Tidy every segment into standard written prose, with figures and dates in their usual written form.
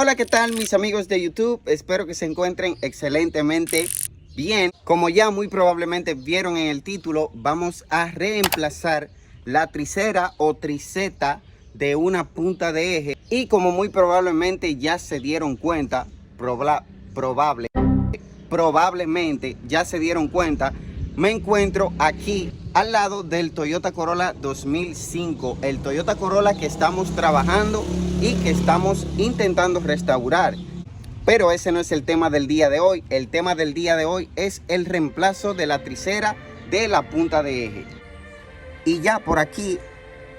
Hola, ¿qué tal mis amigos de YouTube? Espero que se encuentren excelentemente bien. Como ya muy probablemente vieron en el título, vamos a reemplazar la tricera o triceta de una punta de eje. Y como muy probablemente ya se dieron cuenta, probablemente ya se dieron cuenta, me encuentro aquí al lado del Toyota Corolla 2005, el Toyota Corolla que estamos trabajando y que estamos intentando restaurar. Pero ese no es el tema del día de hoy. El tema del día de hoy es el reemplazo de la tricera de la punta de eje. Y ya por aquí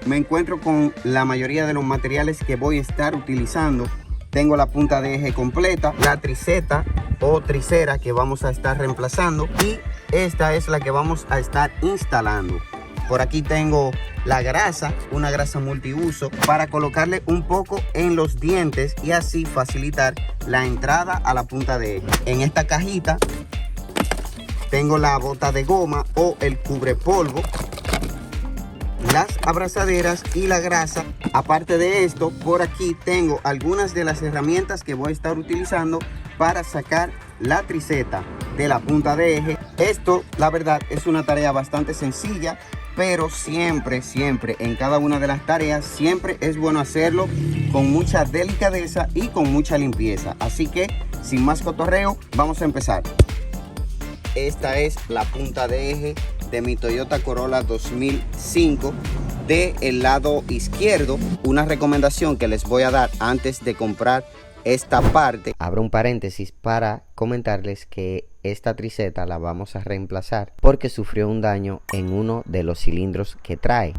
me encuentro con la mayoría de los materiales que voy a estar utilizando. Tengo la punta de eje completa, la triceta o tricera que vamos a estar reemplazando, y esta es la que vamos a estar instalando. Por aquí tengo la grasa, una grasa multiuso, para colocarle un poco en los dientes y así facilitar la entrada a la punta de eje. En esta cajita tengo la bota de goma o el cubrepolvo, las abrazaderas y la grasa. Aparte de esto, por aquí tengo algunas de las herramientas que voy a estar utilizando para sacar la triceta de la punta de eje. Esto, la verdad, es una tarea bastante sencilla, pero siempre en cada una de las tareas siempre es bueno hacerlo con mucha delicadeza y con mucha limpieza. Así que sin más cotorreo, vamos a empezar. Esta es la punta de eje de mi Toyota Corolla 2005 del lado izquierdo. Una recomendación que les voy a dar antes de comprar esta parte. Abro un paréntesis para comentarles que esta triceta la vamos a reemplazar porque sufrió un daño en uno de los cilindros que trae.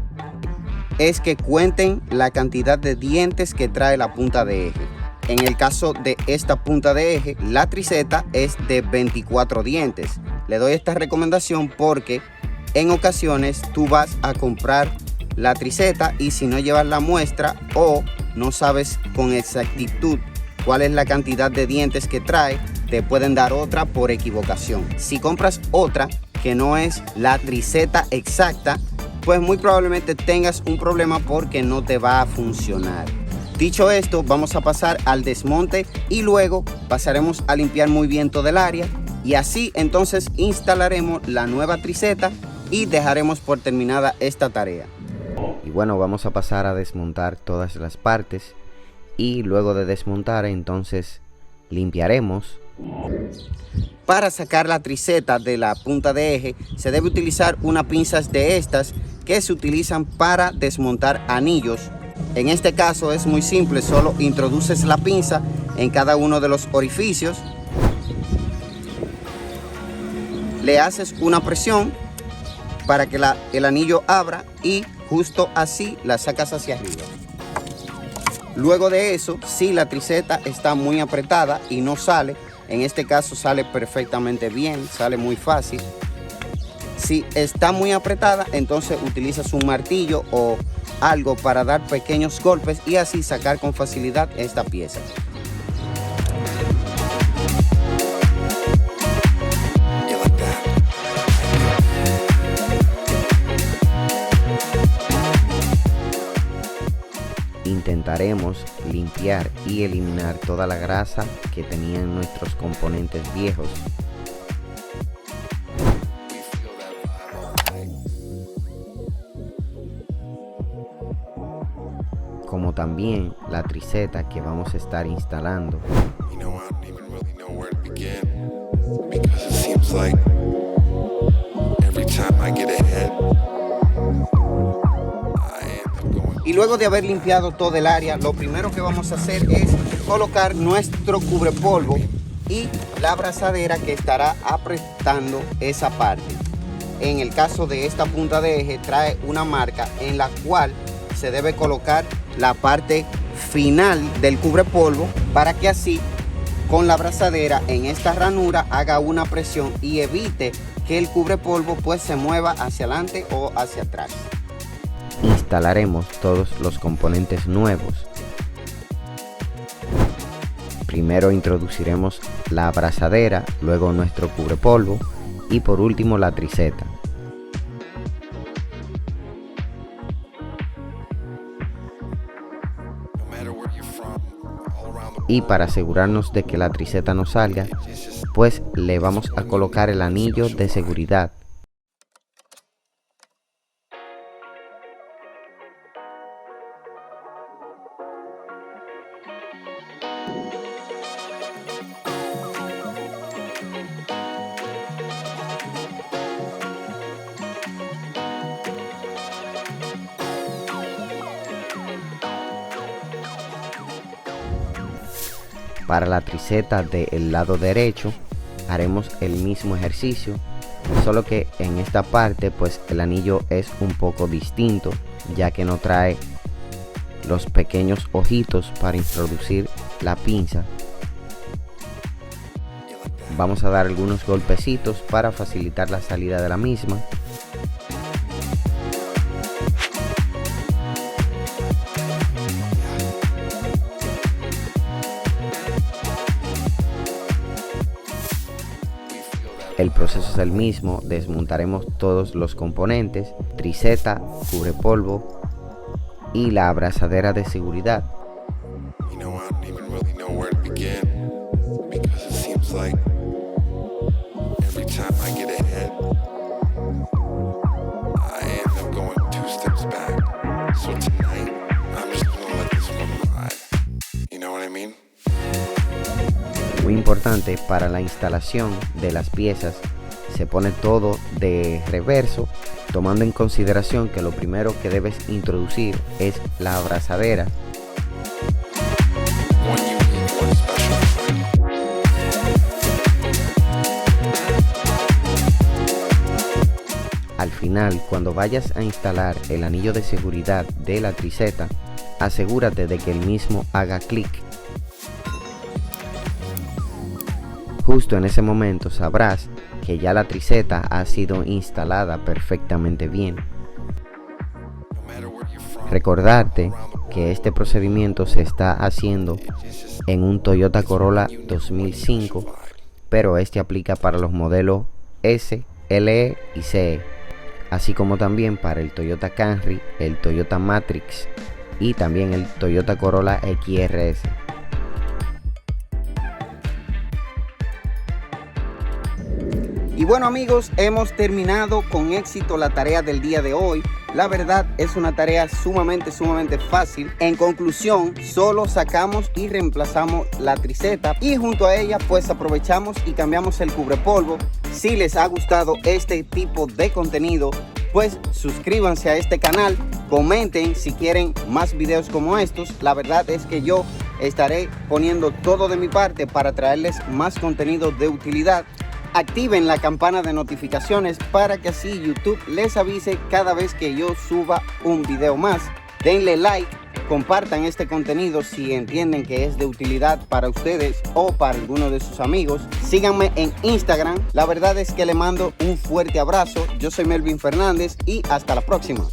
Es que cuenten la cantidad de dientes que trae la punta de eje. En el caso de esta punta de eje, la triceta es de 24 dientes. Le doy esta recomendación porque en ocasiones tú vas a comprar la triceta y si no llevas la muestra o no sabes con exactitud cuál es la cantidad de dientes que trae, te pueden dar otra por equivocación. Si compras otra que no es la triceta exacta, pues muy probablemente tengas un problema porque no te va a funcionar. Dicho esto, vamos a pasar al desmonte y luego pasaremos a limpiar muy bien todo el área, y así entonces instalaremos la nueva triceta y dejaremos por terminada esta tarea. Y bueno, vamos a pasar a desmontar todas las partes y luego de desmontar entonces limpiaremos. Para sacar la triceta de la punta de eje se debe utilizar unas pinzas de estas que se utilizan para desmontar anillos. En este caso es muy simple, solo introduces la pinza en cada uno de los orificios, le haces una presión para que el anillo abra y justo así la sacas hacia arriba. Luego de eso, si la triceta está muy apretada y no sale, en este caso sale perfectamente bien, sale muy fácil. Si está muy apretada, entonces utilizas un martillo o algo para dar pequeños golpes y así sacar con facilidad esta pieza. Intentaremos limpiar y eliminar toda la grasa que tenían nuestros componentes viejos. Como también la triceta que vamos a estar instalando. Y luego de haber limpiado todo el área, lo primero que vamos a hacer es colocar nuestro cubrepolvo y la abrazadera que estará apretando esa parte. En el caso de esta punta de eje trae una marca en la cual se debe colocar la parte final del cubrepolvo para que así con la abrazadera en esta ranura haga una presión y evite que el cubrepolvo pues se mueva hacia adelante o hacia atrás. Instalaremos todos los componentes nuevos. Primero introduciremos la abrazadera, luego nuestro cubrepolvo y por último la triceta. Y para asegurarnos de que la triseta no salga, pues le vamos a colocar el anillo de seguridad. Para la triseta del lado derecho haremos el mismo ejercicio, solo que en esta parte pues el anillo es un poco distinto, ya que no trae los pequeños ojitos para introducir la pinza. Vamos a dar algunos golpecitos para facilitar la salida de la misma. El proceso es el mismo, desmontaremos todos los componentes, triseta, cubrepolvo y la abrazadera de seguridad. Muy importante, para la instalación de las piezas se pone todo de reverso, tomando en consideración que lo primero que debes introducir es la abrazadera. Al final, cuando vayas a instalar el anillo de seguridad de la triseta, asegúrate de que el mismo haga clic. Justo en ese momento sabrás que ya la triseta ha sido instalada perfectamente bien. Recordarte que este procedimiento se está haciendo en un Toyota Corolla 2005, pero este aplica para los modelos S, LE y CE, así como también para el Toyota Camry, el Toyota Matrix y también el Toyota Corolla XRS. Y bueno amigos, hemos terminado con éxito la tarea del día de hoy. La verdad es una tarea sumamente fácil. En conclusión, solo sacamos y reemplazamos la triseta y junto a ella pues aprovechamos y cambiamos el cubrepolvo. Si les ha gustado este tipo de contenido, pues suscríbanse a este canal, comenten si quieren más videos como estos. La verdad es que yo estaré poniendo todo de mi parte para traerles más contenido de utilidad. Activen la campana de notificaciones para que así YouTube les avise cada vez que yo suba un video más. Denle like, compartan este contenido si entienden que es de utilidad para ustedes o para alguno de sus amigos. Síganme en Instagram. La verdad es que le mando un fuerte abrazo. Yo soy Melvin Fernández y hasta la próxima.